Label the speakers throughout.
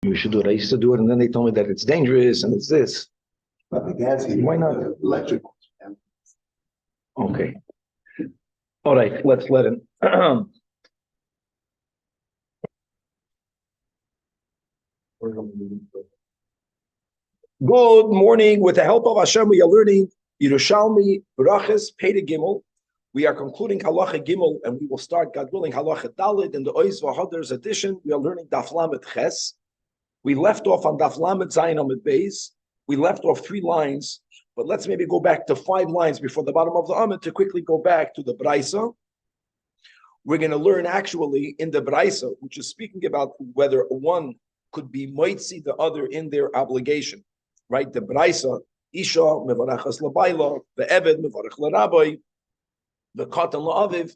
Speaker 1: We should do it. I used to do it, and then they told me that it's dangerous and it's this.
Speaker 2: But the gas heater,
Speaker 1: Why not?
Speaker 2: Electric.
Speaker 1: Okay. All right, let's let him. Good morning. With the help of Hashem, we are learning Yerushalmi, Brachas, Pei Gimel. We are concluding Halacha Gimel, and we will start, God willing, Halacha Dalid in the Ois V'Hader's edition. We are learning Daf Lamed Ches. We left off on Daf Lamed Zayin Amud Beis. We left off 3 lines, but let's maybe go back to 5 lines before the bottom of the Amud to quickly go back to the Braisa. We're going to learn actually in the Braisa, which is speaking about whether one could be moitzi the other in their obligation, right? The Braisa, Isha mevarachas labayla, the Eved mevarach l'Rabbi, the Katan la'aviv.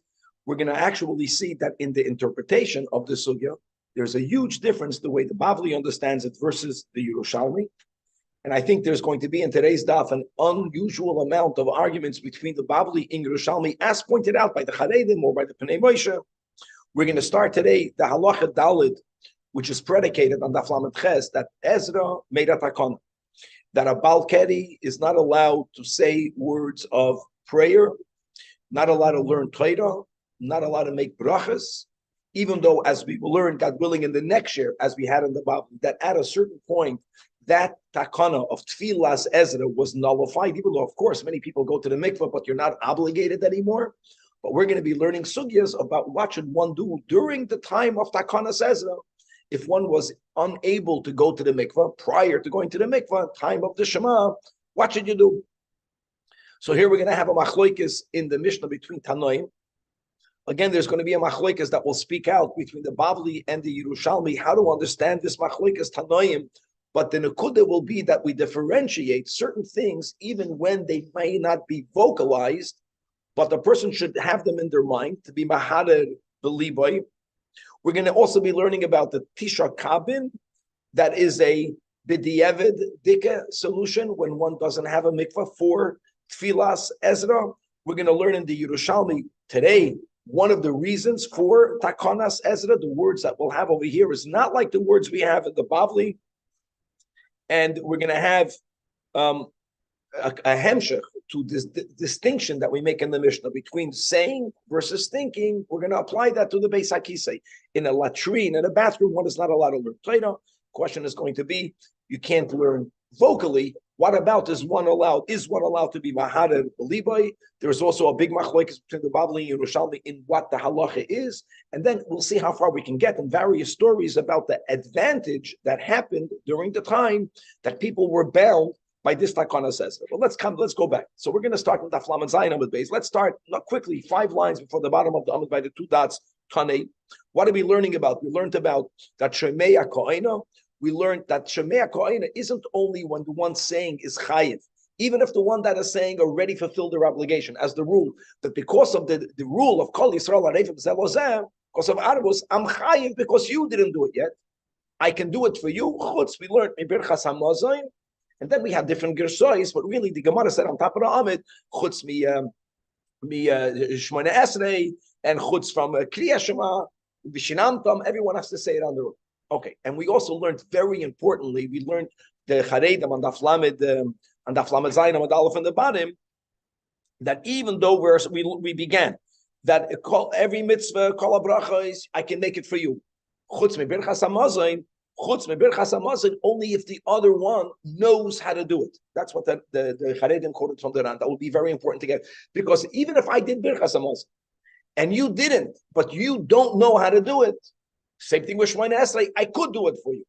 Speaker 1: We're going to actually see that in the interpretation of the sugya, there's a huge difference the way the Bavli understands it versus the Yerushalmi. And I think there's going to be in today's daf an unusual amount of arguments between the Bavli and Yerushalmi, as pointed out by the Charedim or by the Pnei Moshe. We're going to start today the Halacha Dalid, which is predicated on Daf Lamed Ches, that Ezra made a takana, that a Balkeri is not allowed to say words of prayer, not allowed to learn Torah, not allowed to make brachas, even though, as we will learn, God willing, in the next year, as we had in the Bible, that at a certain point, that takana of Tfilas Ezra was nullified, even though, of course, many people go to the mikveh, but you're not obligated anymore. But we're going to be learning sugyas about what should one do during the time of Takanas Ezra, if one was unable to go to the mikveh prior to going to the mikveh, time of the Shema, what should you do? So here we're going to have a machloikis in the Mishnah between Tanoim. Again, there's going to be a machloikis that will speak out between the Bavli and the Yerushalmi, how to understand this machloikis Tanoim. But the nekuda will be that we differentiate certain things even when they may not be vocalized, but the person should have them in their mind to be mahader beliboy. We're going to also be learning about the Tisha Kabin, that is a b'diavad dika solution when one doesn't have a mikvah for Tfilas Ezra. We're going to learn in the Yerushalmi today, one of the reasons for Takanas Ezra, the words that we'll have over here is not like the words we have in the Bavli. And we're going to have a hemshech to this distinction that we make in the Mishnah between saying versus thinking. We're going to apply that to the Beis HaKisei. In a latrine, in a bathroom, one is not allowed to learn Torah. Question is going to be, you can't learn vocally. What about is one allowed? Is one allowed to be mahader b'libai? There's also a big machlokes between the Bavli and Yerushalmi in what the halacha is, and then we'll see how far we can get in various stories about the advantage that happened during the time that people were bound by this takana says. Well, let's go back. So we're going to start with Daf Lamed Zayin Amud Beis. Let's start quickly 5 lines before the bottom of the Amud by the 2 dots. Tanei. What are we learning about? We learned about that Shemei HaKohena. We learned that Shemei HaKohena isn't only when the one saying is chayiv, even if the one that is saying already fulfilled their obligation, as the rule, that because of the rule of Kol Yisrael Arevim Zelozeh, because of Arvus, I'm chayiv because you didn't do it yet. I can do it for you. Chutz, we learned Birchas HaMazayin, and then we have different gersois, but really the Gemara said on top of the Amid, Chutz mi Shmona Esrei, and Chutz from Kriya Shema, Vishinantam, everyone has to say it on their own. Okay, and we also learned very importantly, we learned the Charedim on Daf Lamed Zayin Amud Aleph in the bottom, that even though we began that every mitzvah kol habrachos I can make it for you, chutz me birchas hamazon, only if the other one knows how to do it. That's what the Charedim quoted from the Ran. That would be very important to get, because even if I did birchas hamazon and you didn't, but you don't know how to do it. Same thing with Shemona Esrei. I could do it for you.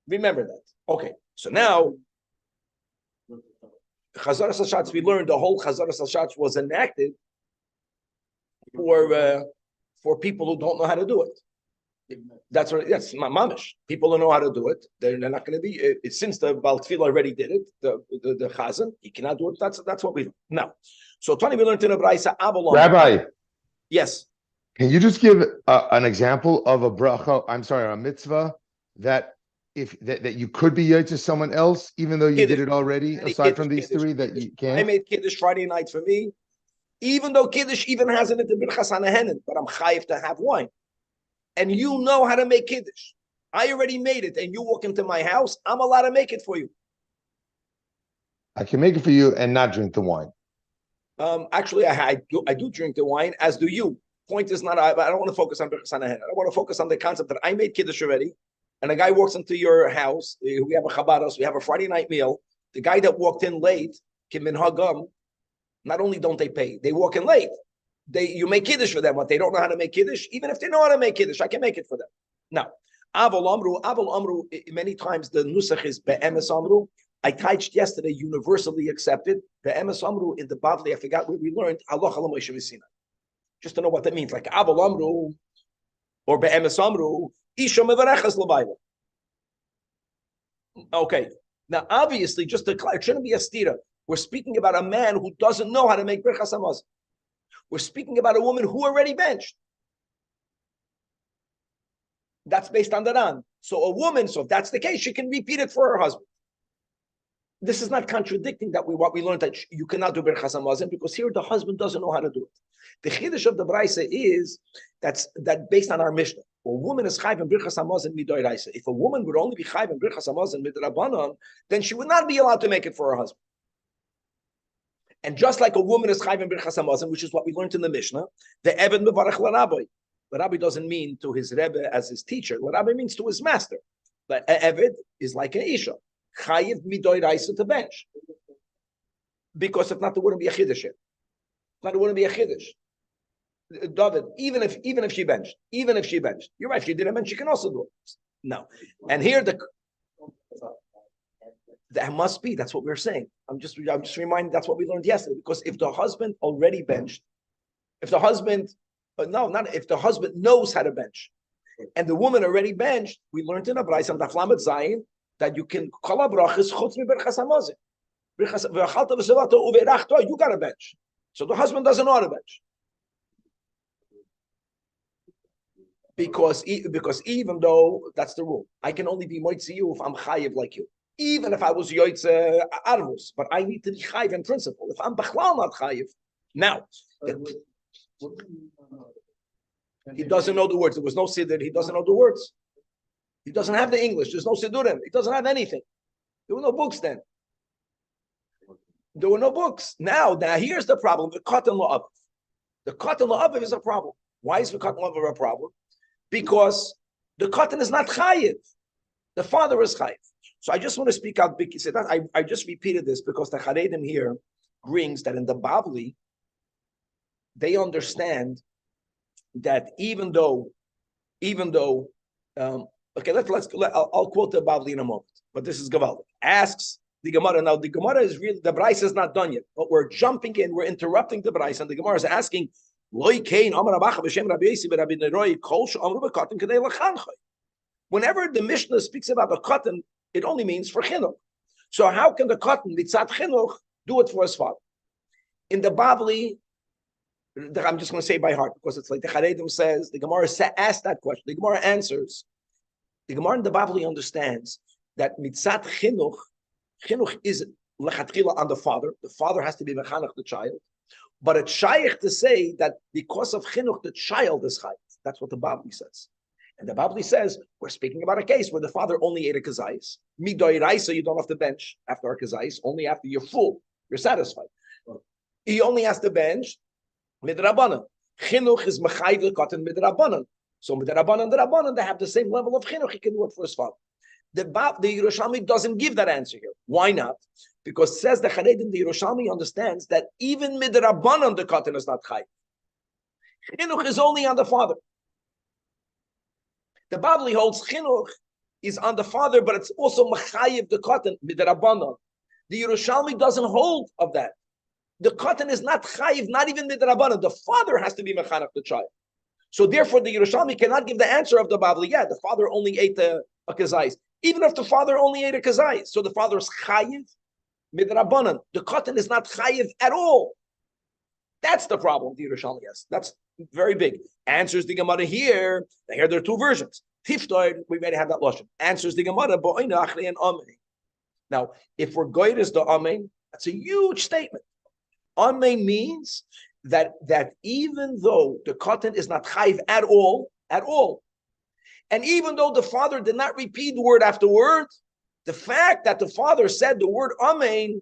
Speaker 1: Remember that. Okay. So now, Chazaras Hashatz, we learned the whole Chazaras Hashatz was enacted for people who don't know how to do it. That's mamish. People don't know how to do it. They're not going to be. Since the Baal Tefillah already did it, the Chazan, he cannot do it. That's what we do. Now, so Tony, we learned in the Braisa Avalon.
Speaker 3: Rabbi.
Speaker 1: Yes.
Speaker 3: Can you just give an example of a bracha? I'm sorry, a mitzvah that that you could be yet to someone else, even though you
Speaker 1: Kiddush.
Speaker 3: did it already. Aside from these 3 that you can't.
Speaker 1: I made Kiddush Friday night for me, even though Kiddush even has in it the birchas hanehenen, but I'm chayiv to have wine, and you know how to make Kiddush. I already made it, and you walk into my house, I'm allowed to make it for you.
Speaker 3: I can make it for you and not drink the wine.
Speaker 1: Actually, I do drink the wine, as do you. Point is not, I don't want to focus on Birchas Hanahen. I want to focus on the concept that I made Kiddush already, and a guy walks into your house. We have a Chabados, we have a Friday night meal. The guy that walked in late, Kim Min Hagam, not only don't they pay, they walk in late. You make Kiddush for them, but they don't know how to make Kiddush. Even if they know how to make Kiddush, I can make it for them. Now, Aval Amru, many times the Nusach is Be'emes Amru. I touched yesterday, universally accepted. Be'emes Amru in the Bavli, I forgot where we learned, Halacha L'Moshe V'Sinai. Just to know what that means, like Aval Amru or Be'emes Amru, Isha Mevarechas L'Bayla. Okay, now obviously, just to clarify, it shouldn't be a stira. We're speaking about a man who doesn't know how to make Birchas Hamazon. We're speaking about a woman who already benched. That's based on the Ran. So a woman, so if that's the case, she can repeat it for her husband. This is not contradicting what we learned that you cannot do Birchas Hamazon, because here the husband doesn't know how to do it. The chiddush of the Braisa is that based on our Mishnah. A woman is chayv in Birchas Hamazon midoraisa. If a woman would only be chayv in Birchas Hamazon midrabanan, then she would not be allowed to make it for her husband. And just like a woman is chayv in Birchas Hamazon, which is what we learned in the Mishnah, the Eved mevarach l'Rabbi. The Rabbi doesn't mean to his Rebbe as his teacher. The Rabbi means to his master. But Eved is like an Isha. Chayiv midoraisa to bench. Because if not, there wouldn't be a chiddush. There wouldn't be a chiddush. David, even if she benched, you're right. If she didn't bench, she can also do it. No, and here that must be. That's what we're saying. I'm just reminding. That's what we learned yesterday. Because if the husband already benched, if the husband knows how to bench, and the woman already benched, we learned in a Braisa on Daf Lamed Zayin that you can call a brachas chutz mi Birchas Hamazon. You got a bench, so the husband doesn't know how to bench. Because even though that's the rule, I can only be moitzi you if I'm chayiv like you. Even if I was yoitze arvus, but I need to be chayiv in principle. If I'm bachlal not chayiv, now he doesn't know the words. There was no siddur. He doesn't know the words. He doesn't have the English. There's no siddurim. He doesn't have anything. There were no books then. There were no books. Now here's the problem. The katan la'aviv. The katan la'aviv is a problem. Why is the katan la'aviv a problem? Because the katan is not chayiv. The father is chayiv. So I just want to speak out big. I just repeated this because the Charedim here brings that in the Bavli, they understand that even though, I'll quote the Bavli in a moment, but this is Gavaldik. Asks the Gemara. Now the Gemara is really, the Braisa is not done yet, but we're jumping in, we're interrupting the Braisa, and the Gemara is asking, whenever the Mishnah speaks about a katan, it only means for chinuch. So how can the katan mitzat chinuch do it for his father? In the Bavli, I'm just going to say by heart because it's like the Charedim says, the Gemara asks that question. The Gemara answers. The Gemara in the Bavli understands that mitzat chinuch is lechatchila on the father. The father has to be mechanech the child. But it's shaykh to say that because of chinuch, the child is chayiv. That's what the Bavli says. And the Bavli says, we're speaking about a case where the father only ate a kazayis. Midoiraisa, you don't have to bench after a kazayis, only after you're full, you're satisfied. He only has to bench midrabanan. Chinuch is mechayiv katan midrabanan. So midrabanan, the rabbanan, they have the same level of chinuch. He can do it for his father. The Yerushalmi doesn't give that answer here. Why not? Because says the Charedim, the Yerushalmi understands that even midrabanan the katan is not chayiv. Chinuch is only on the father. The Bavli holds chinuch is on the father, but it's also mechayiv the katan midrabanan. The Yerushalmi doesn't hold of that. The katan is not chayiv, not even midrabanan. The father has to be mechanech the child. So therefore, the Yerushalmi cannot give the answer of the Bavli. Yeah, the father only ate a kazayis. Even if the father only ate a kazayis, so the father is chayiv midrabanan. The katan is not chayiv at all. That's the problem the Yerushalmi has. That's very big. Answers the Gemara here. Here there are two versions. Tiftoid, we already have that lashon. Answers the Gemara, bo'ina achli and amen. Now, if we're goyed as the amen, that's a huge statement. Amen means that even though the katan is not chayiv at all, And even though the father did not repeat word after word, the fact that the father said the word amen,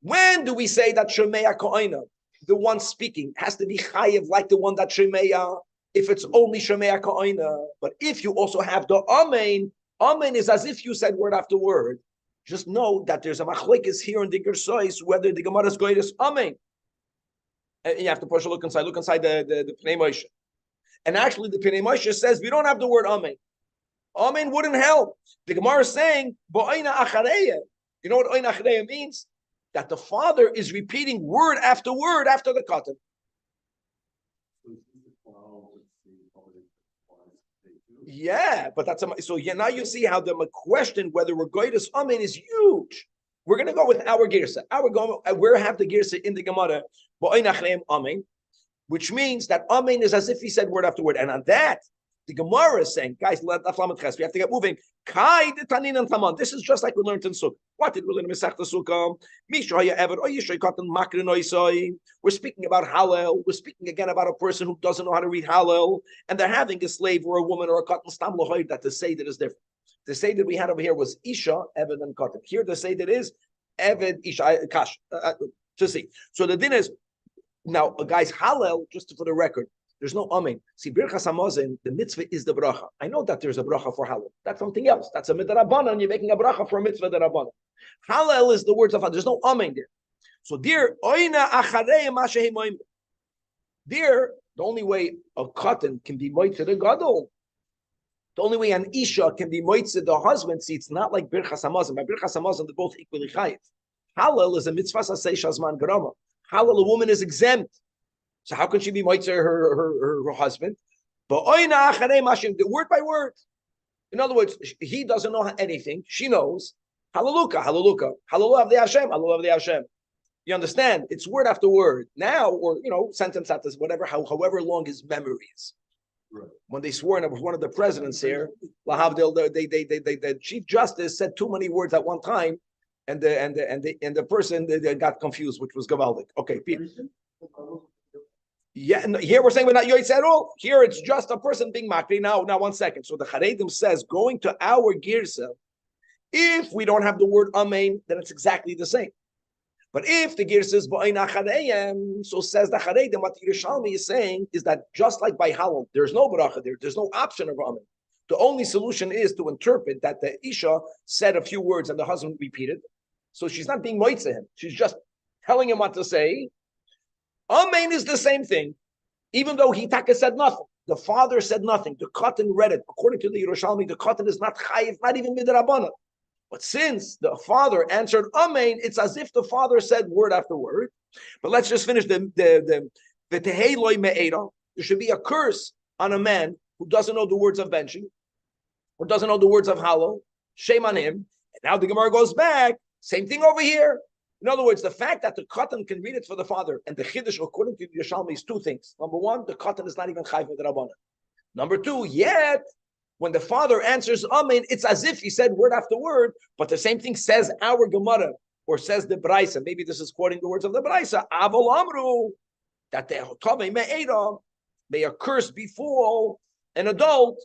Speaker 1: when do we say that Shemaya Koina, the one speaking, has to be chayiv like the one that Shemaya, if it's only Shemaya Koina? But if you also have the amen, amen is as if you said word after word. Just know that there's a machlekes here in the Gersois whether the Gemara is going to amen. And you have to push a look inside the Pnei Moshe. And actually, the Pnei Moshe says we don't have the word amen. Amen wouldn't help. The Gemara is saying, Bo'ayna achareya. You know what Oyna achareya means? That the father is repeating word after the katan. Yeah, but that's so. Yeah, now you see how the question whether we're going to amen is huge. We're going to go with our girsa. We have the girsa in the Gemara, Bo'ayna achareya amen, which means that amen is as if he said word after word, and on that. The Gemara is saying, guys, we have to get moving. Kai de tanin and taman. This is just like we learned in Sukkah. What did we learn in Masechta Sukkah? We're speaking about Hallel. We're speaking again about a person who doesn't know how to read Hallel, and they're having a slave or a woman or a katan stam lohoid. That the Seder is different. The Seder we had over here was Isha, Eved, and katan. Here the Seder is Eved, Isha, Kash. To see. So the din is now, guys, Hallel. Just for the record. There's no amen. See, Birchas Hamazon, the mitzvah is the bracha. I know that there's a bracha for Hallel. That's something else. That's a midrabanan. You're making a bracha for a mitzvah derabanan. Hallel is the words of God. There's no amen there. So, dear, oina acharei mashehi moim. Dear, the only way a katan can be moitze the gadol, the only way an isha can be moitze the husband. See, it's not like Birchas Hamazon. By Birchas Hamazon, they're both equally chayiv. Hallel is a mitzvah sasei shazman garama. Hallel, a woman is exempt. So how can she be moitzer her husband? But the word by word. In other words, he doesn't know anything. She knows. Hallelujah, hallelujah, hallelujah the Hashem, hallelujah the Hashem. You understand? It's word after word. Now, or sentence after whatever, however long his memory is. Right. When they swore in one of the presidents here, the Chief Justice said too many words at one time, and the person they got confused, which was Gavaldik. Okay, Peter. Yeah, no, here we're saying we're not yoitz at all. Here it's just a person being makri. Now 1 second. So the Charedim says, going to our girsa, if we don't have the word amen, then it's exactly the same. But if the girsa is bo'ayna achareyem, so says the Charedim, what Yerushalmi is saying is that just like by Hallel, there's no bracha there, there's no option of amen. The only solution is to interpret that the Isha said a few words and the husband repeated. So she's not being moitze him. She's just telling him what to say. Amen is the same thing, even though Hitaka said nothing. The father said nothing. The katan read it. According to the Yerushalmi, the katan is not chayiv, not even midrabanan. But since the father answered Amen, it's as if the father said word after word. But let's just finish the tehei loy me'era. There should be a curse on a man who doesn't know the words of benching or doesn't know the words of Hallel. Shame on him. And now the Gemara goes back. Same thing over here. In other words, the fact that the katan can read it for the father and the chiddush, according to the Yerushalmi, is two things. Number one, the katan is not even chayv midrabanan. Number two, yet when the father answers amen, it's as if he said word after word, but the same thing says our Gemara or says the Braisa. Maybe this is quoting the words of the Braisa. Avol amru that the tovei me'era, may a curse befall an adult.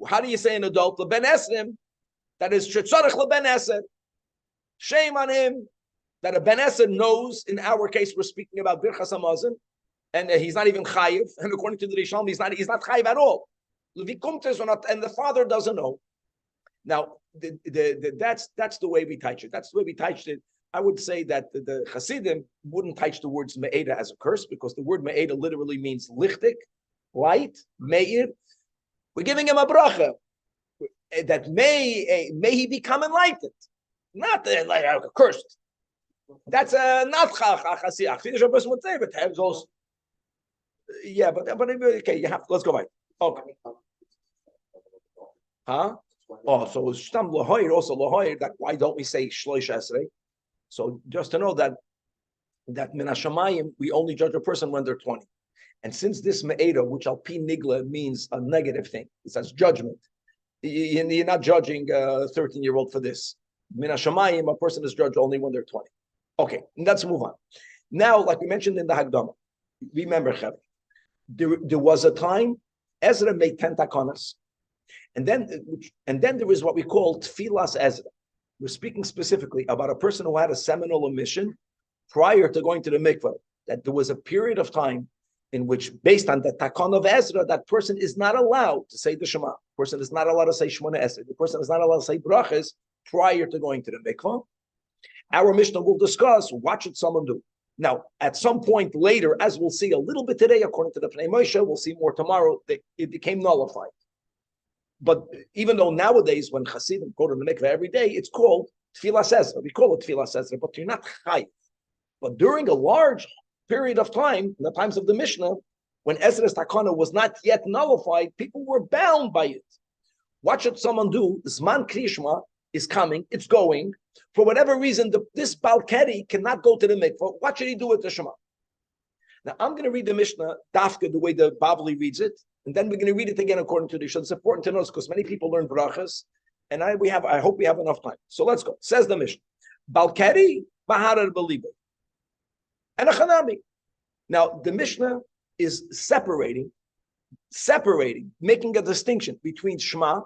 Speaker 1: How do you say an adult? Leben esrim. That is shetzarech leben esrim. Shame on him. That a Ben Esed knows, in our case, we're speaking about Birchas Hamazon, and he's not even chayiv, and according to the Yerushalmi, he's not chayiv at all. And the father doesn't know. Now, that's the way we teach it. That's the way we teach it. I would say that the Hasidim wouldn't teach the words me'eda as a curse, because the word me'eda literally means lichtik, light, me'ir. We're giving him a bracha, that may he become enlightened, not like cursed. That's not chachasi. A person would say, but have those. Yeah, but okay, you have. Let's go back. Okay. Huh? Oh, so stam lahoyer also lahoyer. That why don't we say shloish esrei? So just to know that min hashamayim we only judge a person when they're 20, and since this me'eda, which al pi nigla means a negative thing, it says judgment. You're not judging a 13-year-old for this. Min hashamayim, a person is judged only when they're 20. Okay, let's move on. Now, like we mentioned in the Hagdama, remember, there was a time Ezra made 10 takanas, And then there is what we call Tfilas Ezra. We're speaking specifically about a person who had a seminal omission prior to going to the mikveh, that there was a period of time in which, based on the takon of Ezra, that person is not allowed to say the Shema. The person is not allowed to say Shemona Esrei. The person is not allowed to say brachas prior to going to the mikveh. Our Mishnah will discuss what should someone do. Now, at some point later, as we'll see a little bit today, according to the Pnei Moshe, we'll see more tomorrow, it became nullified. But even though nowadays, when Hasidim go to the mikveh every day, it's called Tfilas Ezra. We call it Tfilas Ezra, but you're not chayiv. But during a large period of time, in the times of the Mishnah, when Ezra's Takana was not yet nullified, people were bound by it. What should someone do? Zman Krishma is coming, it's going. For whatever reason, this Balkeri cannot go to the mikveh. What should he do with the Shema? Now, I'm going to read the Mishnah, Dafka, the way the Bavli reads it, and then we're going to read it again according to the Mishnah. It's important to notice because many people learn brachas, and I hope we have enough time. So let's go. Says the Mishnah, Balkeri Baharar Beliba. And a Chanami. Now, the Mishnah is separating, making a distinction between Shema,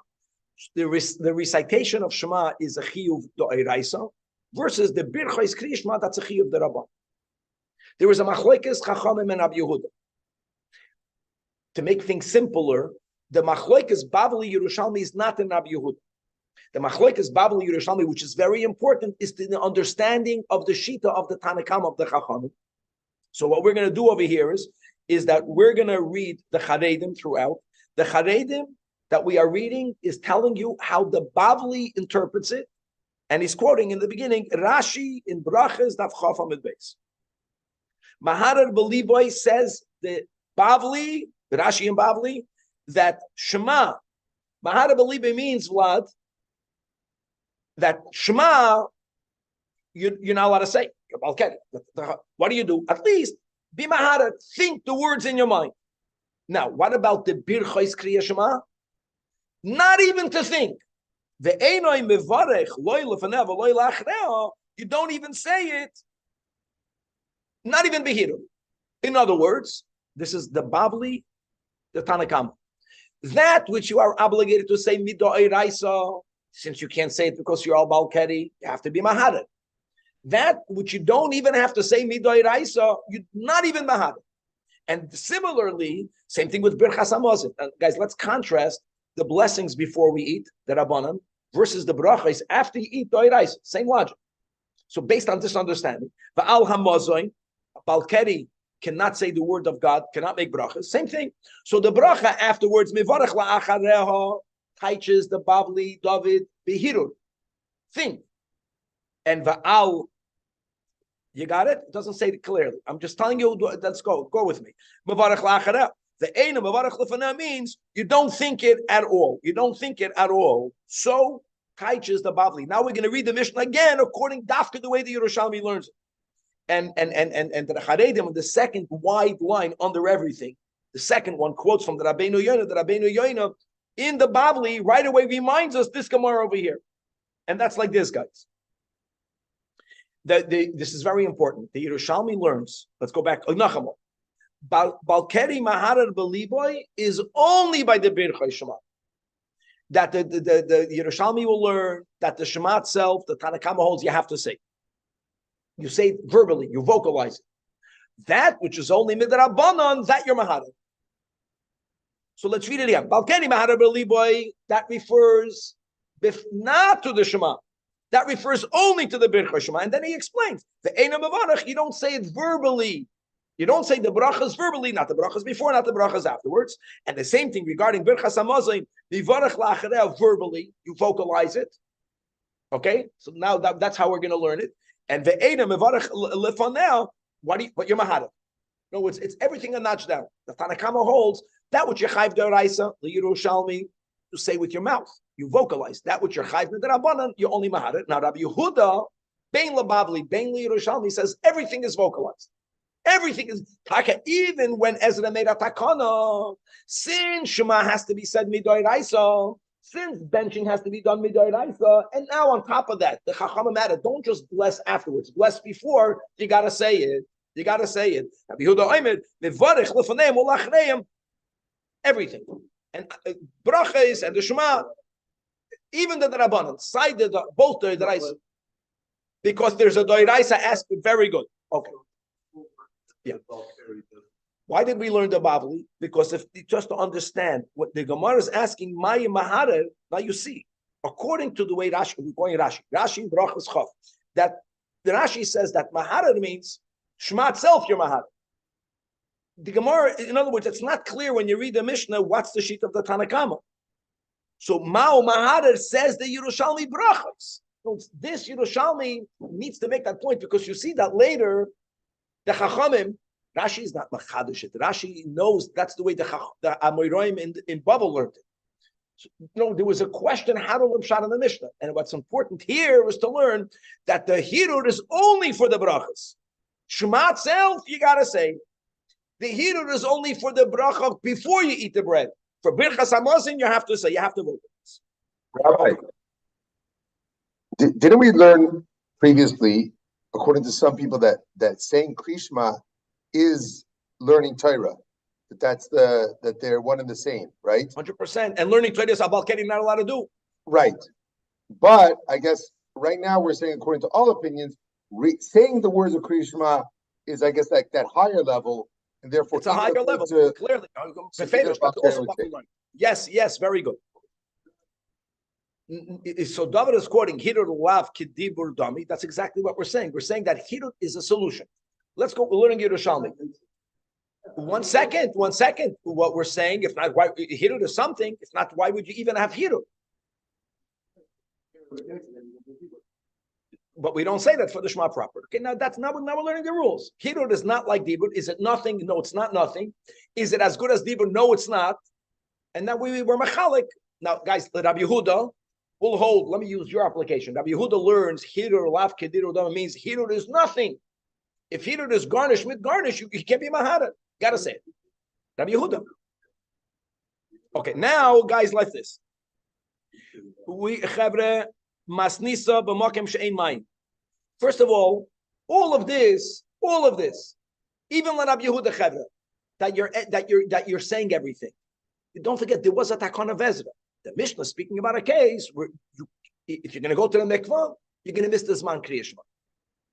Speaker 1: the recitation of Shema is a chiyuv d'oraisa, versus the birchos kriyishma, that's a chiyuv d'rabban. There is a machlokes Chachamim and Rabbi Yehuda. To make things simpler, the machlokes Bavli Yerushalmi is not in Rabbi Yehuda. The machlokes Bavli Yerushalmi, which is very important, is the understanding of the shita of the Tanakam of the Chachamim. So what we're going to do over here is that we're going to read the Charedim throughout. The Charedim that we are reading is telling you how the Bavli interprets it, and he's quoting in the beginning Rashi in Brachas Daf Chaf Amud Beis. Maharar Beliboy says the Bavli, Rashi and Bavli, that Shema, Maharar Beliboy means Vlad, that Shema you're not allowed to say. Okay, what do you do? At least be Maharar, think the words in your mind. Now, what about the Birchos Kriya Shema? Not even to think. You don't even say it. Not even Behiru. In other words, this is the Bavli, the Tanakam. That which you are obligated to say Mido'iraisa, since you can't say it because you're al Balkeri, you have to be Maharar. That which you don't even have to say Mido'iraisa, you're not even Maharar. And similarly, same thing with Birchas Hamazon. Guys, let's contrast the blessings before we eat, the Rabbanan, versus the brachas after you eat Doiraisa. Same logic. So based on this understanding, Va'al Hamazon, Balkeri cannot say the word of God, cannot make brachas. Same thing. So the bracha afterwards, Mivarach la'achareha, teaches the Bavli, David, Behirur. Think. And Va'al, you got it? It doesn't say it clearly. I'm just telling you, let's go. Go with me. Mivarach la'achareha. The Eina Mavarach Lefana means you don't think it at all. You don't think it at all. So, teaches the Bavli. Now we're going to read the Mishnah again according to the way the Yerushalmi learns it. And the Charedim, the second wide line under everything, the second one quotes from the Rabbeinu Yoina. The Rabbeinu Yoina in the Bavli right away reminds us this Gemara over here. And that's like this, guys. This is very important. The Yerushalmi learns, let's go back, Nachamot. Balkeri Maharar Beliboy is only by the Birchos Shema. That the Yerushalmi will learn that the Shema itself, the Tanakama holds, you have to say. You say it verbally, you vocalize it. That which is only Midrabanan, that you're Maharar. So let's read it again. Balkeri Maharar Beliboy, that refers not to the Shema. That refers only to the Birchos Shema. And then he explains, the Eina Mavarach, you don't say it verbally. You don't say the brachas verbally, not the brachas before, not the brachas afterwards. And the same thing regarding Birchas Hamazon, Mivarach la'achareh verbally, you vocalize it. Okay? So now that's how we're going to learn it. And ve'ena Mivarach lefaneh, what you're Maharar. No, it's everything a notch down. The Tanakama holds that which you're chayv d'oraisa, the Yerushalmi, you say with your mouth. You vocalize. That which you're chayv d'Rabbanan, you're only Maharar. Now Rabbi Yehuda, Bein LaBavli, Bein Yerushalmi says everything is vocalized. Everything is taka, even when Ezra made a takana. Since Shema has to be said midoiraisa, since benching has to be done midoiraisa, and now on top of that, the Chachamim added, don't just bless afterwards. Bless before, you gotta say it. You gotta say it. Everything. And brachas and the Shema, even the Rabbanan, cited both the Doiraisa. Because there's a Doiraisa aspect, very good. Okay. Yeah. Why did we learn the Bavli? Because if just to understand what the Gemara is asking, Maya Maharer, now you see, according to the way Rashi, we're going Rashi brachas chav, that the Rashi says that Maharer means Shema itself, you're Maharer. The Gemara, in other words, it's not clear when you read the Mishnah what's the sheet of the Tanakama. So Mao Maharer says the Yerushalmi brachas. So this Yerushalmi needs to make that point because you see that later the Chachamim, Rashi is not machadish it. Rashi knows that's the way the Amoraim in Babel learned it. So, there was a question how to learn Pshat in the Mishnah, and what's important here was to learn that the Hirur is only for the brachas. Shema itself, you gotta say. The Hirur is only for the bracha before you eat the bread. For Birchas Hamazon, you have to say, you have to vote.
Speaker 2: Rabbi, didn't we learn previously, according to some people, that saying Krishma is learning Torah? That they're one and the same, right?
Speaker 1: 100%. And learning Torah is about getting not allowed to do.
Speaker 2: Right. But I guess right now we're saying, according to all opinions, saying the words of Krishma is, I guess, like that higher level, and therefore
Speaker 1: it's a higher level. Clearly, yes, very good. So David is quoting Hirur Lav Kidibur Dami. That's exactly what we're saying. We're saying that Hirur is a solution. Let's go. We're learning Yerushalmi. One second. What we're saying, if not, why Hirur is something. If not, why would you even have Hirur? But we don't say that for the Shema proper. Okay, now we're learning the rules. Hirur is not like Dibur. Is it nothing? No, it's not nothing. Is it as good as Dibur? No, it's not. And now we were machalik. Now, guys, Rabbi Yehuda will hold. Let me use your application. Rabbi Yehuda learns Hirur Lav Kediru Dama means Hirur is nothing. If Hirur is garnish with garnish, you can't be mahara. Gotta say it. Rabbi Yehuda. Okay, now guys, like this. We chavre masnisa b'makem she'ein mayim. First of all of this, even when Rabbi Yehuda chavre, that you're saying everything. Don't forget there was a takon of Ezra. The Mishnah speaking about a case where if you're going to go to the mikvah, you're going to miss this man Kriya Shema.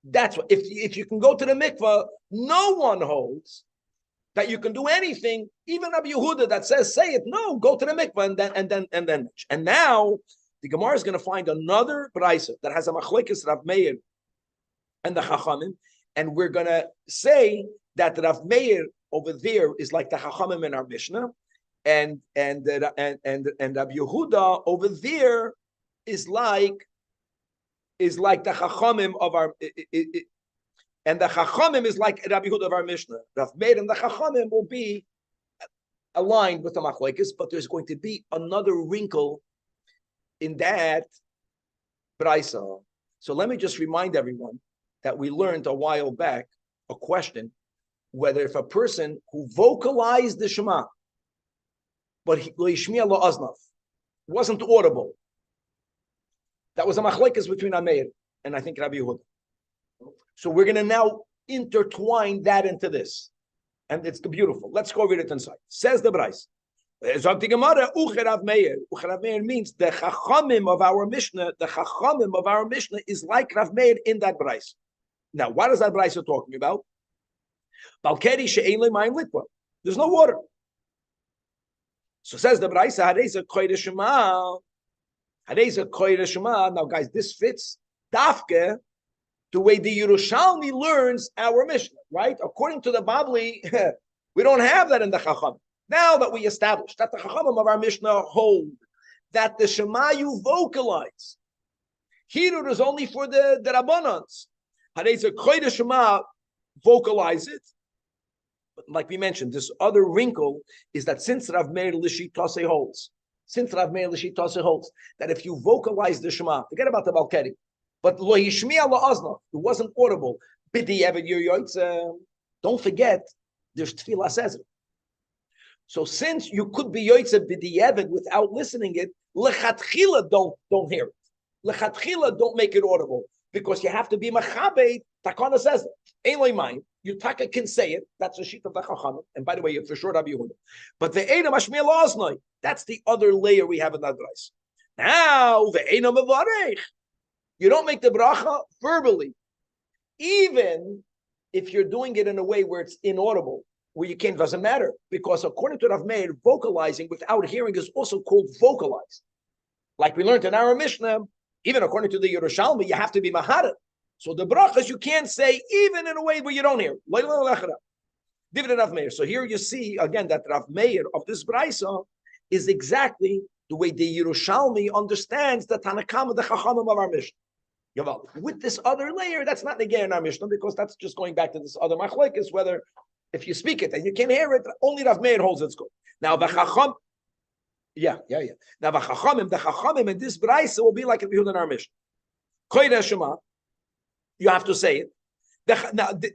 Speaker 1: That's what. If you can go to the mikvah, no one holds that you can do anything. Even Rabbi Yehuda that says, "Say it." No, go to the mikvah and then. And now the Gemara is going to find another brayso that has a machlekes Rav Meir and the Chachamim, and we're going to say that Rav Meir over there is like the Chachamim in our Mishnah. And Rabbi Yehuda over there is like the Chachamim of our, and the Chachamim is like Rabbi Yehuda of our Mishnah. Rav Meir and the Chachamim will be aligned with the Machlekes, but there's going to be another wrinkle in that Braisa. So let me just remind everyone that we learned a while back a question whether if a person who vocalized the Shema but Leishmiya lo aznav wasn't audible. That was a machlekes between Ameir and I think Rabbi Yehuda. So we're going to now intertwine that into this, and it's beautiful. Let's go read it inside. Says the Brais. Ucherav Meir means the Chachamim of our Mishnah. The Chachamim of our Mishnah is like Rav Meir in that Brais. Now, what is that Brais talking about? Balkeri she'ein le'mayim litva. There's no water. So says the Braisa, Hareza Koyre Shema. Hareza Koyre Shema. Now, guys, this fits Dafke the way the Yerushalmi learns our Mishnah, right? According to the Babli, we don't have that in the Chacham. Now that we established that the Chachamim of our Mishnah hold that the Shema you vocalize, Hirur is only for the Rabbanans. Hareza Koyre Shema, vocalize it. Like we mentioned, this other wrinkle is that since Rav Meir Lishitase holds, that if you vocalize the Shema, forget about the Balkeri, but Lo Yishmiya Lo Aznav, it wasn't audible. Bidi Eved Yoyotze, don't forget, there's Tfilas Ezra. So since you could be Yoytze Bidi Eved without listening it, Lechatchila don't hear it. Lechatchila don't make it audible. because you have to be machabed. Takana says it. Ain't like mine. You taka can say it. That's a sheet of the chachamim. And by the way, for sure, Rabbi Yehuda. But the eina mashmiel oznai. That's the other layer we have in that advice. Now the eina mevarech. You don't make the bracha verbally, even if you're doing it in a way where it's inaudible, where you can't. Doesn't matter, because according to Rav Meir, vocalizing without hearing is also called vocalized. Like we learned in our Mishnah, even according to the Yerushalmi, you have to be maharat. So the brachas you can't say even in a way where you don't hear. Dividend Rav Meir. So here you see again that Rav Meir of this brayso is exactly the way the Yerushalmi understands the Tanakam of the Chachamim of our Mishnah. With this other layer, that's not negated in our Mishnah, because that's just going back to this other machlekes, whether if you speak it and you can't hear it, only Rav Meir holds it's good. Now the Chacham, Now the Chachamim in this brayso will be like if we hold in our Mishnah. Koyre Shema, you have to say it.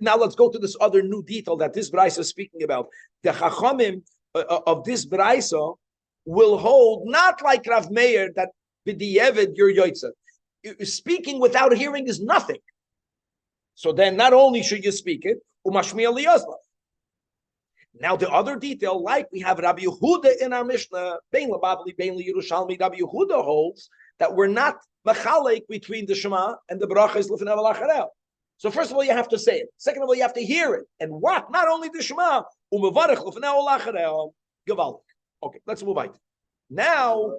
Speaker 1: Now let's go to this other new detail that this brayso is speaking about. The Chachamim of this brayso will hold not like Rav Meir that b'di'evid you're yoytze. Speaking without hearing is nothing. So then not only should you speak it, umashmiel liyazlav. Now the other detail, like we have Rabbi Yehuda in our Mishnah, Bein Lababli, Bein Yerushalmi, Rabbi Yehuda holds that we're not machalek between the Shema and the brachas l'fnei v'lacharel. So first of all, you have to say it. Second of all, you have to hear it. And what? Not only the Shema, umevarech l'fnei v'lacharel, gewaldik. Okay, let's move on. Now,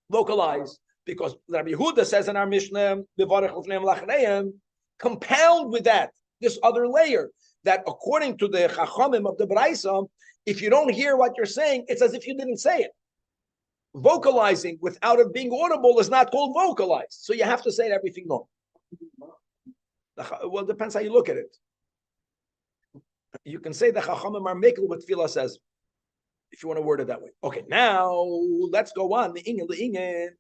Speaker 1: localize, because Rabbi Yehuda says in our Mishnah, compound with that this other layer, that according to the Chachamim of the Braisa, if you don't hear what you're saying, it's as if you didn't say it. Vocalizing without it being audible is not called vocalized. So you have to say everything normal. Well, it depends how you look at it. You can say the Chachamim are makel with Tfilah says, if you want to word it that way. Okay, now let's go on. The Ingen.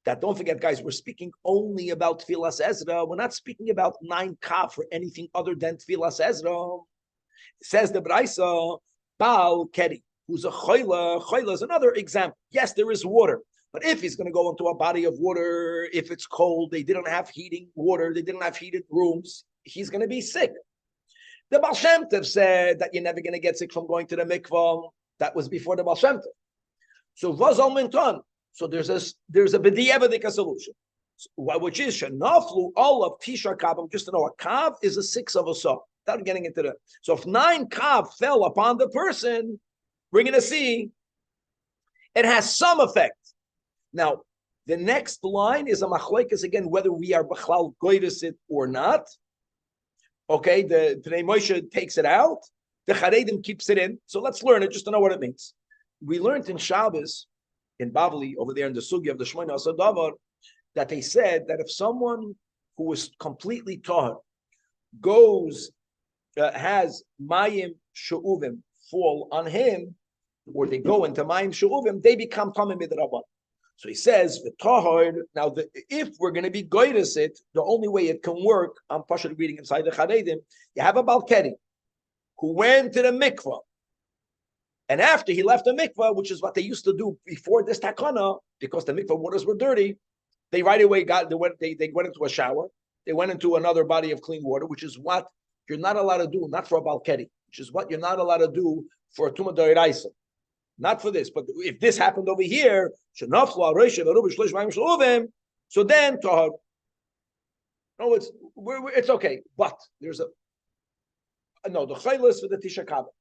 Speaker 1: That don't forget, guys, we're speaking only about Tfilas Ezra. We're not speaking about 9 kaf or anything other than Tfilas Ezra. It says the Braisa, Baal Keri, who's a choila. Choila is another example. Yes, there is water. But if he's going to go into a body of water, if it's cold, they didn't have heating water, they didn't have heated rooms, he's going to be sick. The Baal Shem Tov said that you're never going to get sick from going to the mikvah. That was before the Baal Shem Tov. So Vazal Minton. So there's a b'di'evadik solution, which is shenaflu all of Tisha Kav. Just to know, a Kav is a 6 of a saw. Without getting into that. So if 9 Kav fell upon the person, bringing a sea, it has some effect. Now, the next line is a machlekes again, whether we are b'chlal goyres it or not. Okay, the Pnei Moshe takes it out. The Charedim keeps it in. So let's learn it just to know what it means. We learned in Shabbos, in Bavli, over there in the Sugi of the Shmoyna Asadavar, that they said that if someone who was completely tahor goes, has Mayim She'uvim fall on him, or they go into Mayim She'uvim, they become Tamim Midrabban. So he says, the tahor, now if we're going to be goyres it, the only way it can work, I'm partially reading inside the Charedim, you have a Balkeri who went to the mikvah. And after he left the mikvah, which is what they used to do before this takana, because the mikvah waters were dirty, they right away they went into a shower. They went into another body of clean water, which is what you're not allowed to do, not for a balkeri, which is what you're not allowed to do for a tumah d'oraisa. Not for this, but if this happened over here, so then tahar. No, it's okay, but there's the chaylas for the Tisha Kaveh.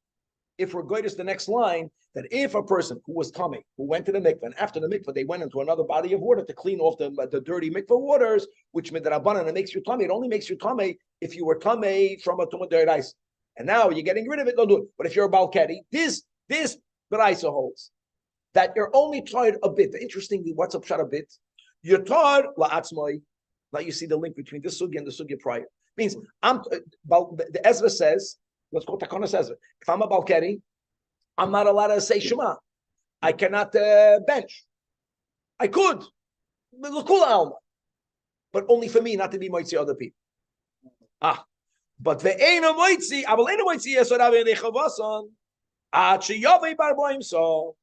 Speaker 1: If we're going to the next line, that if a person who was tummy, who went to the mikvah, and after the mikvah, they went into another body of water to clean off the dirty mikvah waters, which midrabanan, it makes you tummy. It only makes you tummy if you were tummy from a tumah d'oraisa. And now you're getting rid of it, don't do it. But if you're a balkeri, this d'oraisa holds that you're only tired a bit. Interestingly, what's up shot a bit? You're tired la'atzmai. Now you see the link between this sugi and the sugi prior. Means the Ezra says, let's go Takana says it. If I'm a balkeri, I'm not allowed to say Shema. I cannot bench. I could, but only for me, not to be moitzi other people. But ve'ena moitzi, abel ena moitzi yesorav nechavasson ad sheyavei bar boim so.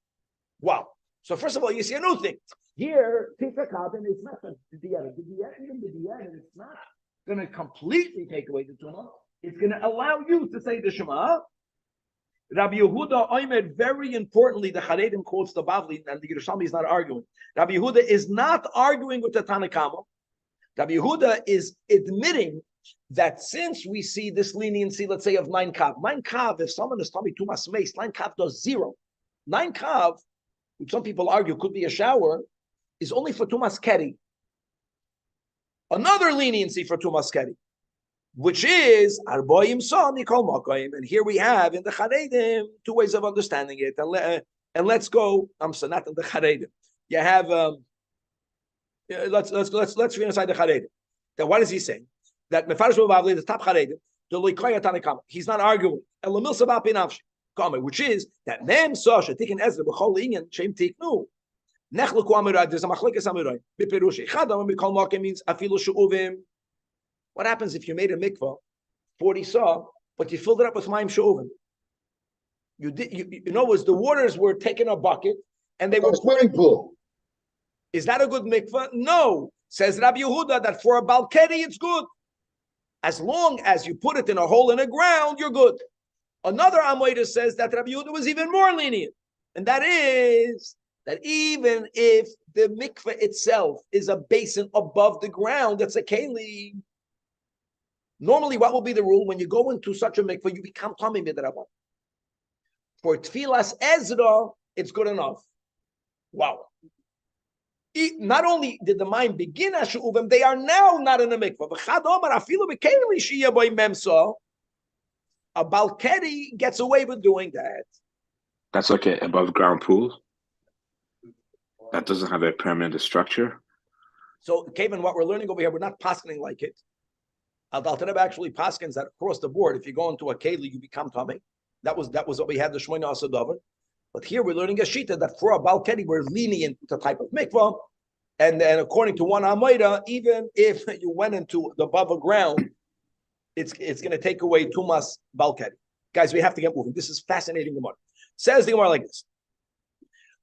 Speaker 1: Wow. So first of all, you see a new thing. Here, Tika Kabin is not the Diana. Even the Diana, it's not going to completely take away the Tumah. It's going to allow you to say the Shema. Rabbi Yehuda Oimed, very importantly, the Charedim quotes the Bavli, and the Yerushalmi is not arguing. Rabbi Yehuda is not arguing with the Tanakama. Rabbi Yehuda is admitting that since we see this leniency, let's say of 9 kav, if someone is telling me Tumas Meis, 9 kav does 0. 9 kav, which some people argue could be a shower, is only for Tumas Keri. Another leniency for Tumas Keri, which is Arboim Son Nikol Makoim. And here we have in the Charedim 2 ways of understanding it. And let's go. I'm so not in the Charedim. You have let's read inside the Charedim. Then what is he saying? That Mefarish Bavli, the top Charedim, the Loikoya Tanakam. He's not arguing. Elamil Sabah Pinavshi. Which is that Mem Sasha Tikin Ezra B'chol Inyan Shem Tiknu. Nechluku Amirai. There's a Machlekes Amirai. Biperushi. Chadam Mikol Makim means Afilu Shu'uvim. What happens if you made a mikvah, 40 saw, but you filled it up with Mayim Shu'uvim? You did. You know, was the waters were taking a bucket and they were
Speaker 2: a swimming pool.
Speaker 1: Is that a good mikvah? No. Says Rabbi Yehuda that for a balkedi it's good. As long as you put it in a hole in the ground, you're good. Another Amoida says that Rabbi Yehuda was even more lenient. And that is that even if the mikveh itself is a basin above the ground, that's a keli. Normally, what will be the rule? When you go into such a mikveh, you become Tomei Midrabban. For Tfilas Ezra, it's good enough. Wow. Not only did the mind begin as Shu'uvim, they are now not in the mikveh. A balkedi gets away with doing that.
Speaker 4: That's like an above ground pool that doesn't have a permanent structure.
Speaker 1: So, Kevin, what we're learning over here, we're not paskening like it. Al Rebbe actually paskins that across the board, if you go into a keli, you become tamei. That was what we had the Shmoina Asadavar. But here we're learning a shita that for a balkedi we're lenient with the type of mikvah, and according to one Amoida, even if you went into the above ground, it's going to take away tumas balkedi. Guys, we have to get moving. This is fascinating. Gemara says the Gemara like this.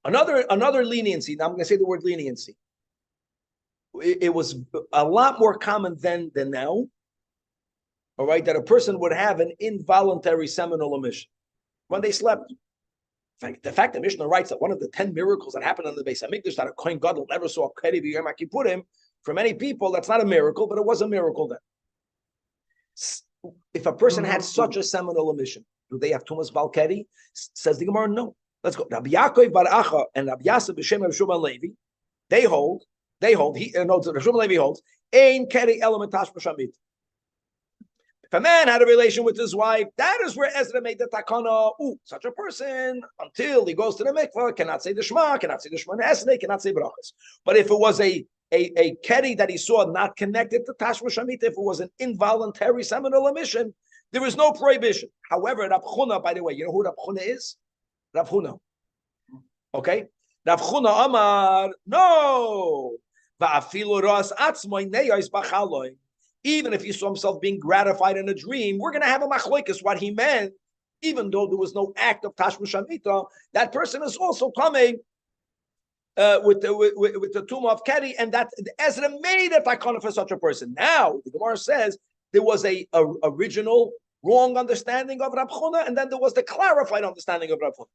Speaker 1: Another leniency. Now I'm going to say the word leniency. It was a lot more common then than now. All right, that a person would have an involuntary seminal emission when they slept. The fact that Mishnah writes that one of the 10 miracles that happened on the Beis Hamikdash that a Kohen Gadol never saw a Keri b'Yom Kippurim, for many people, that's not a miracle, but it was a miracle then. If a person had such a seminal emission, do they have Tumas Balkedi? Says the Gemara, no. Let's go. Rabbi Yaakov bar Acha and Rabbi Yasser b'Shem Rabbi Shimon Levi, they hold, Rabbi Shimon Levi holds, Ein Keri Elementash B'Shamit. If a man had a relation with his wife, that is where Ezra made the takana. Such a person, until he goes to the mikvah, cannot say the Shema, cannot say the Shema Esnei, cannot say brachas. But if it was a keri that he saw not connected to Tashma Shamita, if it was an involuntary seminal emission, there is no prohibition. However, Rab Chuna, by the way, you know who Rab Chuna is? Rab Chuna. Okay? Rab Chuna Amar, no. Even if he saw himself being gratified in a dream, we're going to have a machlokes what he meant. Even though there was no act of Tashma Shamita, that person is also coming with the tomb of Keri, and that Ezra made a takana for such a person. Now, the Gemara says there was a original wrong understanding of Rab Chuna, and then there was the clarified understanding of Rab Chuna.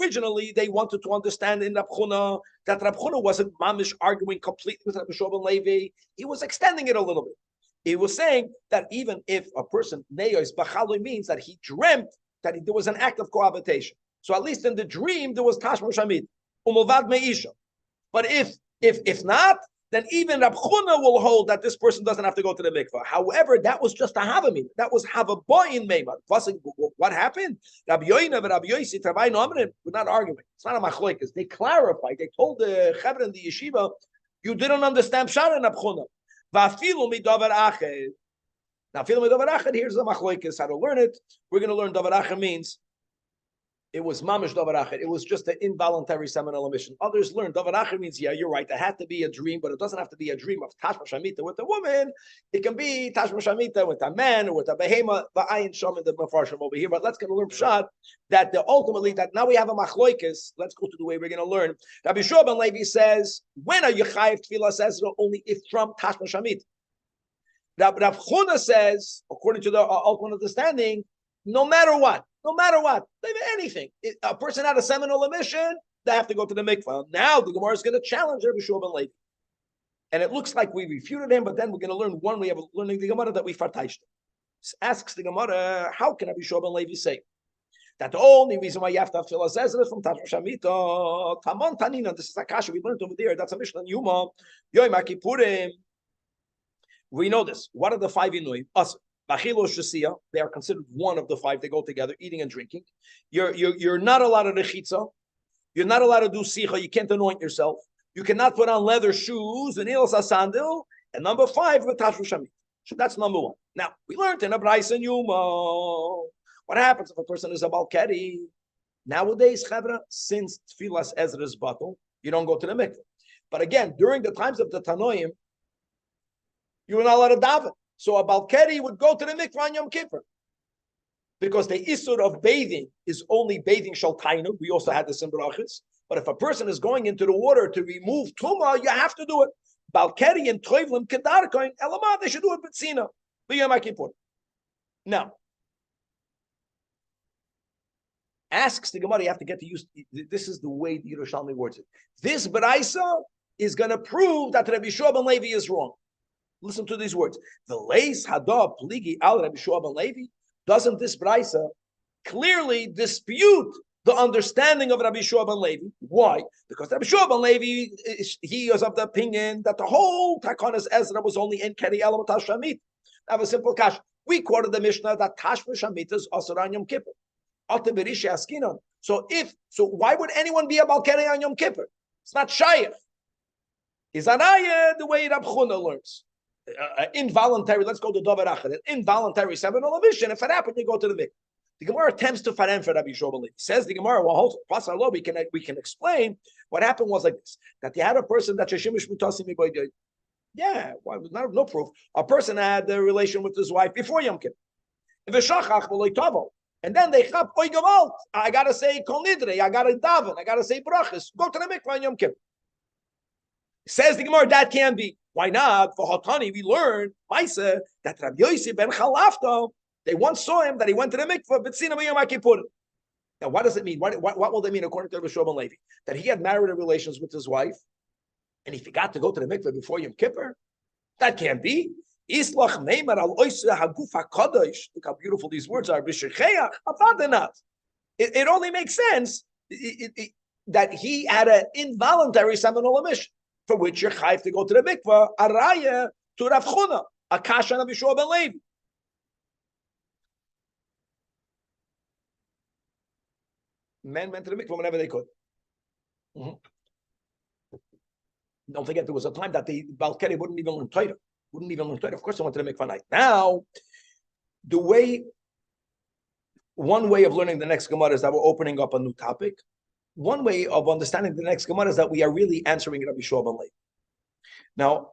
Speaker 1: Originally, they wanted to understand in Rab Chuna that Rab Chuna wasn't mamish arguing completely with Rabbi Shimon Levi. He was extending it a little bit. He was saying that even if a person neyos b'chaloi means that he dreamt that there was an act of cohabitation, so at least in the dream there was tashma shamid umulvad meisha. But if not, then even Rab Chuna will hold that this person doesn't have to go to the mikvah. However, that was just a havamid. That was havaboyin meimad. What happened? Rabbi Yoina and Rabbi Yosi Travay Nomrin were not arguing. It's not a machlokes. They clarified. They told the chaver in the yeshiva, you didn't understand Pshat and Rab Chuna. Vafilu midavar ached. Now, filu midavar ached. Here's the machlokes. How to learn it? We're going to learn davar ached means It was mamish davar acher. It was just an involuntary seminal emission. Others learned davar acher means, yeah, you're right. There had to be a dream, but it doesn't have to be a dream of tashma shamita with a woman. It can be tashma shamita with a man or with a behema. Va'ayin shaman the mafarshim over here. But let's get a learn pshat that ultimately that now we have a machloikis. Let's go to the way we're going to learn. Rabbi Shua ben Levi says, when are you chayiv tefillas ezra? Only if from tashma shamita. Rav Chuna says, according to the ultimate understanding, no matter what, anything. A person had a seminal emission, they have to go to the mikvah. Now the Gemara is going to challenge Rabbi Shua ben Levi. And it looks like we refuted him, but then we're going to learn one way of learning the Gemara that we fartaished. Asks the Gemara, how can Rabbi Shua ben Levi say that the only reason why you have to have tefillas ezra from Tashma Shamita, Tamon Tanina, this is a kasha we learned over there, that's a Mishnah in Yuma, Yom HaKippurim. We know this. What are the five inuim? Us. They are considered one of the five. They go together, eating and drinking. You're not allowed to rechitza. You're not allowed to do sicha. You can't anoint yourself. You cannot put on leather shoes and ilos sandal. And number five, v'tashru shamit. So that's number one. Now we learned in a brayso and Yuma. What happens if a person is a balkeri? Nowadays, chavra, since tefillas ezra's bottle, you don't go to the mikveh. But again, during the times of the Tanoim, you were not allowed to daven. So a balkeri would go to the mikvah on Yom Kippur. Because the isur of bathing is only bathing shaltainu. We also had this in brachas. But if a person is going into the water to remove tumah, you have to do it. Balkeri and toivlim kedar going elamah, they should do it b'tzina. B'Yom Kippur. Now, asks the Gemara, you have to get to use, this is the way the Yerushalmi words it. This brayso is going to prove that Rabbi Shua ben Levi is wrong. Listen to these words. The leis hadab pligi al Rabbi Shua ben Levi. Doesn't this brayso clearly dispute the understanding of Rabbi Shua ben Levi? Why? Because Rabbi Shua ben Levi, he is of the opinion that the whole Takanas Ezra was only in Keri Elam Tashamit. I have a simple kash. We quoted the Mishnah that Tashma Shamit is Asur on Yom Kippur. So why would anyone be a Balkeri on Yom Kippur? It's not Shayef. Is Anaya the way Rab Chuna learns? Involuntary, let's go to Dover Achad, involuntary seminal emission. If it happened, you go to the mikveh. The Gemara attempts to farem for Rabbi Shua ben Levi. Says the Gemara, well, hold on, we can explain what happened was like this: that they had a person that Sheshimish Mutasim. Yeah, no proof. A person had a relation with his wife before Yom Kippur. And then they chap oy gevalt. I gotta say kol nidre. I gotta daven. I gotta say brachas. Go to the mikvah on Yom Kippur. Says the Gemara, that can be. Why not? For Hatani, we learned Maisa that Rabbi Yossi ben Chalafta, they once saw him that he went to the mikvah, but seen him Yom Kippur. Now, what does it mean? What will they mean according to Rabbi Shua ben Levi? That he had marital relations with his wife, and he forgot to go to the mikvah before Yom Kippur? That can't be. Islach meimar al oisa haguf hakadosh. Look how beautiful these words are. B'shecheyach afadenat. It only makes sense that he had an involuntary seminal emission, for which you're chayv to go to the mikvah, araya to Rav Chuna, a kasha Rabbi Shua ben Levi. Men went to the mikvah whenever they could. Don't forget, there was a time that the Balkari wouldn't even learn Torah. Of course, they went to the mikvah night. Now, one way of learning the next Gemara is that we're opening up a new topic. One way of understanding the next Gemara is that we are really answering Rabbi Shua ben Levi. Now,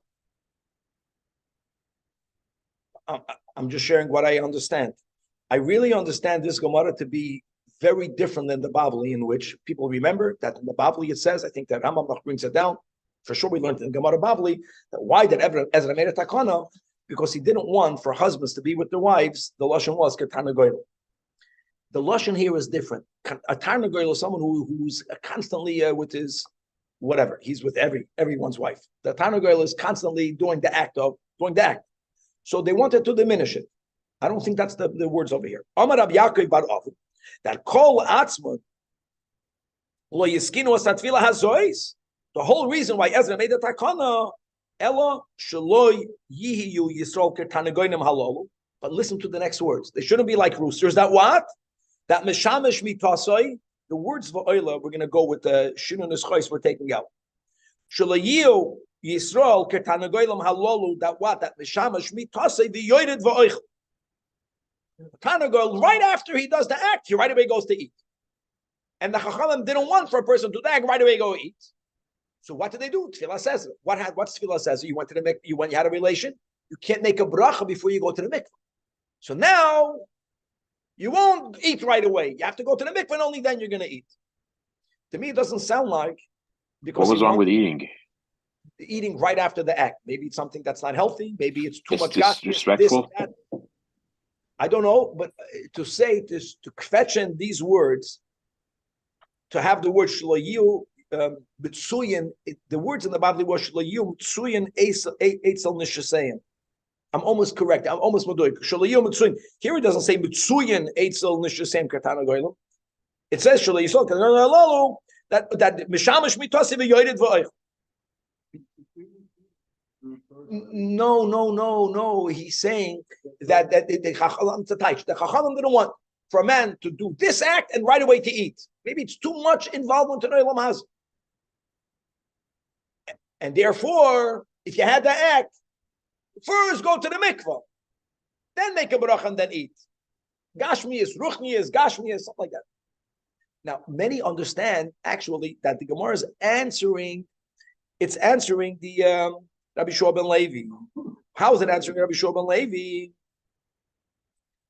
Speaker 1: I'm just sharing what I understand. I really understand this Gemara to be very different than the Bavli, in which people remember that in the Bavli it says, I think that Rambam brings it down. For sure, we learned in Gemara Bavli that why did Ezra made a takana? Because he didn't want for husbands to be with their wives. The lashon was ketana goyel. The lashon here is different. A tarna goyel is someone who's constantly with his whatever. He's with everyone's wife. The tarna goyel is constantly doing the act. So they wanted to diminish it. I don't think that's the words over here. Amar Rab Yaakov bar Avu, that kol atzma lo yiskinu asatfila hazois. The whole reason why Ezra made the takana, ella shaloi yihiyu yisrael ketanagoyim halalu. But listen to the next words. They shouldn't be like roosters. That what? That meshamish mitasoi. The words va'oila, we're going to go with the shinun eschos we're taking out. Shalayiu yisrael ketanagoyim halalu. That what? That meshamish mitasoi v'yoyred va'oich. Tanagoyim, right after he does the act, he right away goes to eat. And the Chachamim didn't want for a person to dag right away go eat. So what did they do? Tefillah says what's Tefillah says? You went to the mikvah, you had a relation, you can't make a bracha before you go to the mikvah. So now you won't eat right away. You have to go to the mikvah and only then you're gonna eat. To me, it doesn't sound like because
Speaker 4: what was wrong with eating?
Speaker 1: Eating right after the act. Maybe it's something that's not healthy, maybe it's too much
Speaker 4: disrespectful.
Speaker 1: This, I don't know, but to say this, to kvetchen these words, to have the word shloyu mitsuyin, the words in the Bible were shloyu mitsuyin eitzel nishasayim. I'm almost correct. I'm almost madoik. Shloyu mitsuyin. Here it doesn't say mitsuyin eitzel nishasayim katana goyim. It says shloyu that mishamish mitasi v'yoyred v'oich. No. He's saying that the Chachamim didn't want for a man to do this act and right away to eat. Maybe it's too much involvement in Olam Hazeh. And therefore, if you had the act, first go to the mikvah, then make a bracha and then eat. Gashmias, Ruchnias, Gashmias, something like that. Now, many understand actually that the Gemara is answering, it's answering the Rabbi Shua ben Levi. How is it answering Rabbi Shua ben Levi?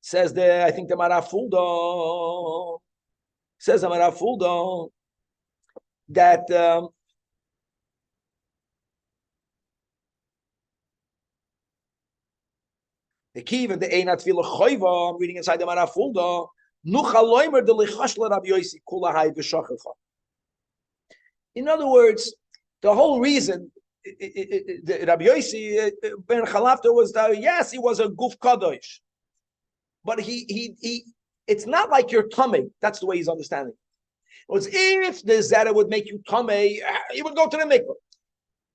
Speaker 1: Says I think the Marafulda says the Marafulda that the Kiv and the Einat Tefillah Choiva. I'm reading inside the Marafulda. Nuchaloimer de lichashla Rabbi Yossi kula hay v'shachacha. In other words, the whole reason Rabbi Yossi ben Chalafta was that yes, he was a guf kadosh. But he it's not like your tummy. That's the way he's understanding it. It was if the zera would make you tummy, he would go to the mikvah.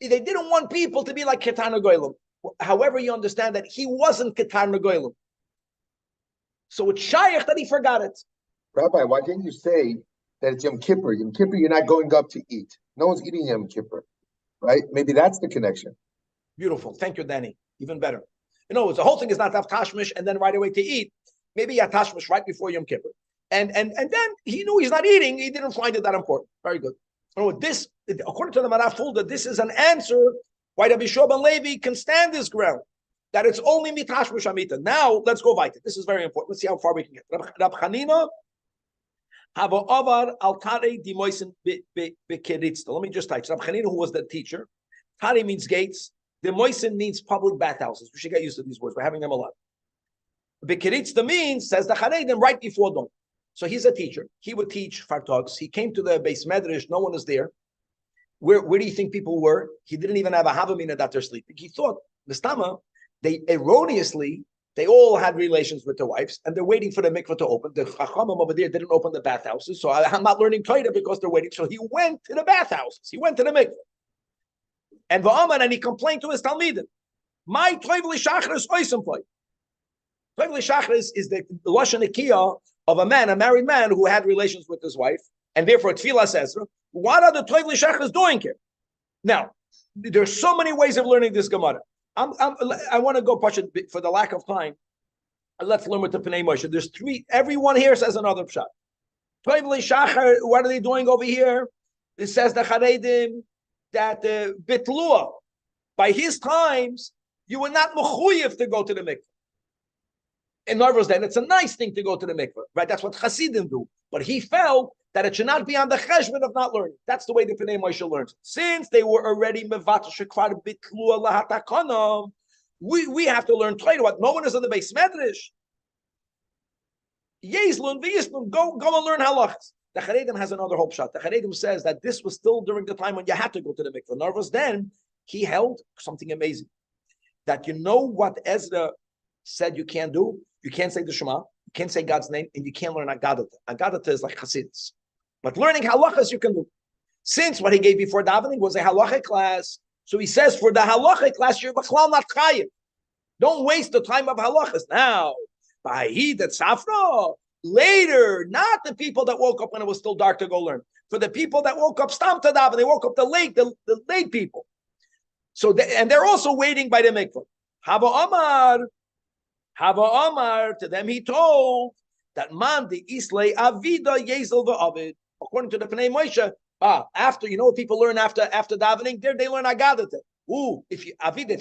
Speaker 1: They didn't want people to be like Ketan Goyim. However, you understand that he wasn't Ketan Goyim. So it's shaykh that he forgot it.
Speaker 2: Rabbi, why didn't you say that it's Yom Kippur? Yom Kippur, you're not going up to eat. No one's eating Yom Kippur, right? Maybe that's the connection.
Speaker 1: Beautiful. Thank you, Danny. Even better. You know, the whole thing is not to have tashmish and then right away to eat. Maybe he had tashmish right before Yom Kippur. And then he knew he's not eating. He didn't find it that important. Very good. So this, according to the Marafulda, this is an answer why Rabbi Shua ben Levi can stand this ground. That it's only mitashmish amita. Now, let's go weiter. This is very important. Let's see how far we can get. Rab Chanina, have avar al tare di moisen bekeritzta. Let me just type. Rab Chanina, who was the teacher. Tare means gates. The moisen means public bathhouses. We should get used to these words. We're having them a lot. Bekeritzta means, says the Charedim, right before dawn. So he's a teacher. He would teach fartogs. He came to the base medrash. No one is there. Where do you think people were? He didn't even have a havamina that they're sleeping. He thought, Mistama, they all had relations with their wives, and they're waiting for the mikvah to open. The chachamim over there didn't open the bathhouses, so I'm not learning Torah because they're waiting. So he went to the bathhouses. He went to the mikvah. And he complained to his talmidim. My toivli shachar is oisem play. Toivli shachar is the lashon nikiyah of a married man who had relations with his wife, and therefore tefillah says, what are the toivli shachars doing here? Now, there's so many ways of learning this Gemara. I want to go push it for the lack of time. Let's learn with the Pnei Moshe. There's three. Everyone here says another pshat. Toivli shachar. What are they doing over here? It says the Charedim that bitlua. By his times, you were not mechuyev to go to the mikveh. In other words, then it's a nice thing to go to the mikveh, right? That's what Hasidim do. But he felt that it should not be on the cheshbon of not learning. That's the way the Pnei Moshe learns. Since they were already mevatel shekvar bitlua lahatakanam, we have to learn Torah. What? No one is on the base medrash. Yezlun v'yislun, go and learn halachas. The Charedim has another whole pshat. The Charedim says that this was still during the time when you had to go to the mikveh. Nervous then, he held something amazing. That you know what Ezra said you can't do? You can't say the Shema, you can't say God's name, and you can't learn Agadata. Agadata is like Hasidus. But learning halachas you can do. Since what he gave before davening was a halacha class, so he says for the halacha class, you're b'chlal not chayiv. Don't waste the time of halachas. Now, ba'hid at safra, later, not the people that woke up when it was still dark to go learn. For the people that woke up stam to daven, they woke up the late people. So, and they're also waiting by the mikvah. Hava Amar, to them he told that man the islay avida yezel va'avid. According to the Pnei Moshe, after, what people learn after davening, they learn Agadat. If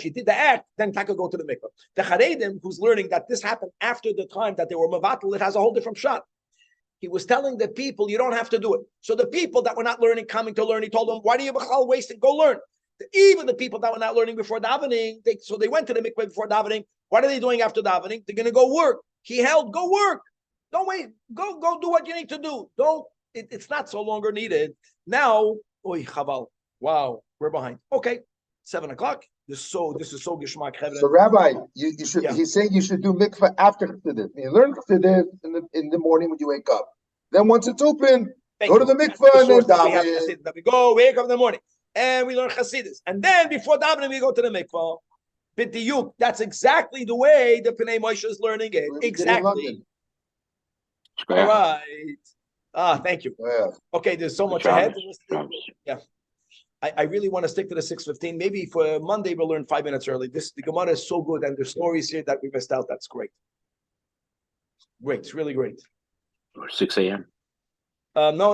Speaker 1: you did the act, then Taka go to the mikvah. The Charedim, who's learning that this happened after the time that they were Mavatal, it has a whole different shot. He was telling the people, you don't have to do it. So the people that were not learning, coming to learn, he told them, why do you waste it? Go learn. Even the people that were not learning before davening, they went to the mikvah before davening. What are they doing after davening? They're going to go work. He held, go work. Don't wait. Go do what you need to do. It's not so longer needed. Now, chaval. Wow, we're behind. Okay, 7 o'clock. This is so gishmak.
Speaker 2: So Rabbi, you should. Yeah. He's saying you should do mikvah after chassidus. You learn chassidus in the morning when you wake up. Then once it's open, go to the mikvah and then daven.
Speaker 1: We go wake up in the morning and we learn chassidus, and then before davening we go to the mikvah. B'diyuk. That's exactly the way the Pnei Moshe is learning it. Exactly. All right. Thank you. Yeah. Okay, there's so much ahead. Yeah. I really want to stick to the 6:15. Maybe for Monday we'll learn 5 minutes early. The Gemara is so good, and there's stories here that we missed out. That's great. Great, it's really great.
Speaker 4: Or 6 a.m.
Speaker 1: No.